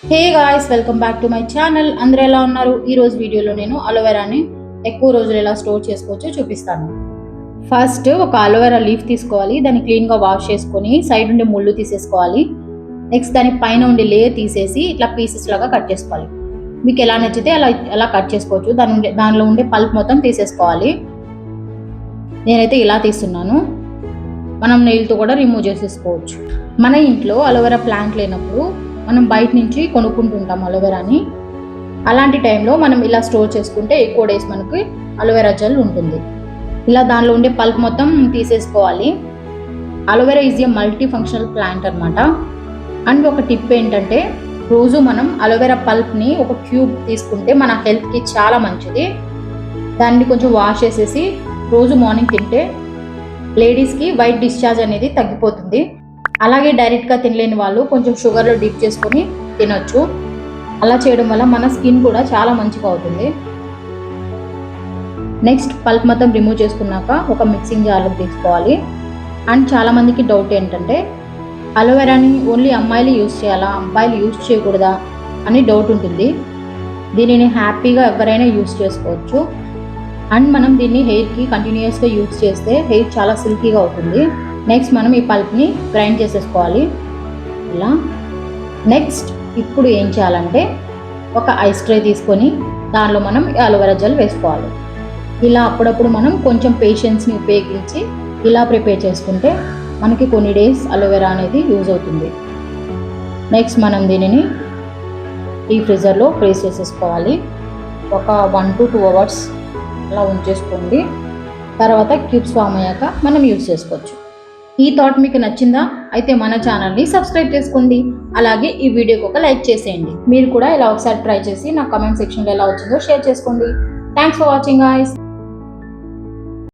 Hey guys, welcome back to my channel. అందరూ ఎలా ఉన్నారు? ఈ రోజు వీడియోలో నేను అలోవెరాని ఎక్కువ రోజులు ఎలా స్టోర్ చేసుకోవచ్చో చూపిస్తాను. ఫస్ట్ ఒక అలోవెరా లీఫ్ తీసుకోవాలి. దాన్ని క్లీన్గా వాష్ చేసుకొని సైడ్ ఉండే ముళ్ళు తీసేసుకోవాలి. నెక్స్ట్ దాని పైన ఉండే లేయర్ తీసేసి ఇట్లా పీసెస్ లాగా కట్ చేసుకోవాలి. మీకు ఎలా నచ్చితే అలా కట్ చేసుకోవచ్చు. దానిలో ఉండే పల్ప్ మొత్తం తీసేసుకోవాలి. నేనైతే ఇలా తీస్తున్నాను. మనం నెయిల్తో కూడా రిమూవ్ చేసేసుకోవచ్చు. మన ఇంట్లో అలోవెరా ప్లాంట్ లేనప్పుడు మనం బయట నుంచి కొనుక్కుంటుంటాం అలోవెరాని. అలాంటి టైంలో మనం ఇలా స్టోర్ చేసుకుంటే ఎక్కువ డేస్ మనకి అలోవెరా జెల్ ఉంటుంది. ఇలా దానిలో ఉండే పల్ప్ మొత్తం తీసేసుకోవాలి. Aloe vera is a multi functional plant అనమాట. అండ్ ఒక టిప్ ఏంటంటే, రోజు మనం అలోవెరా పల్ప్ని ఒక క్యూబ్ తీసుకుంటే మన హెల్త్కి చాలా మంచిది. దాన్ని కొంచెం వాష్ చేసేసి రోజు మార్నింగ్ తింటే లేడీస్కి వైట్ డిశ్చార్జ్ అనేది తగ్గిపోతుంది. అలాగే డైరెక్ట్గా తినలేని వాళ్ళు కొంచెం షుగర్లో డిప్ చేసుకొని తినొచ్చు. అలా చేయడం వల్ల మన స్కిన్ కూడా చాలా మంచిగా అవుతుంది. నెక్స్ట్ పల్ప్ మొత్తం రిమూవ్ చేసుకున్నాక ఒక మిక్సింగ్ జార్లో తీసుకోవాలి. అండ్ చాలామందికి డౌట్ ఏంటంటే, అలోవెరాని ఓన్లీ అమ్మాయిలు యూజ్ చేయాలా, అబ్బాయిలు యూజ్ చేయకూడదా అని డౌట్ ఉంటుంది. దీనిని హ్యాపీగా ఎవరైనా యూజ్ చేసుకోవచ్చు. అండ్ మనం దీన్ని హెయిర్కి కంటిన్యూస్గా యూజ్ చేస్తే హెయిర్ చాలా సిల్కీగా అవుతుంది. నెక్స్ట్ మనం ఈ పల్ప్ని గ్రైండ్ చేసేసుకోవాలి ఇలా. నెక్స్ట్ ఇప్పుడు ఏం చేయాలంటే, ఒక ఐస్ ట్రే తీసుకొని దానిలో మనం అలోవెరా జెల్ వేసుకోవాలి. ఇలా అప్పుడప్పుడు మనం కొంచెం పేషెన్స్ని ఉపయోగించి ఇలా ప్రిపేర్ చేసుకుంటే మనకి కొన్ని డేస్ అలోవెరా అనేది యూజ్ అవుతుంది. నెక్స్ట్ మనం దీనిని ఈ ఫ్రీజర్లో ఫ్రీజ్ చేసేసుకోవాలి. ఒక 1 to 2 hours అలా ఉంచేసుకోండి. తర్వాత క్యూబ్స్ ఫామ్ అయ్యాక మనం యూజ్ చేసుకోవచ్చు. ఈ థాట్ మీకు నచ్చిందా? అయితే మన ఛానల్ని సబ్స్క్రైబ్ చేసుకోండి. అలాగే ఈ వీడియోకి ఒక లైక్ చేసేయండి. మీరు కూడా ఇలా ఒకసారి ట్రై చేసి నా కామెంట్ సెక్షన్లో ఎలా వచ్చిందో షేర్ చేసుకోండి. Thanks for watching guys.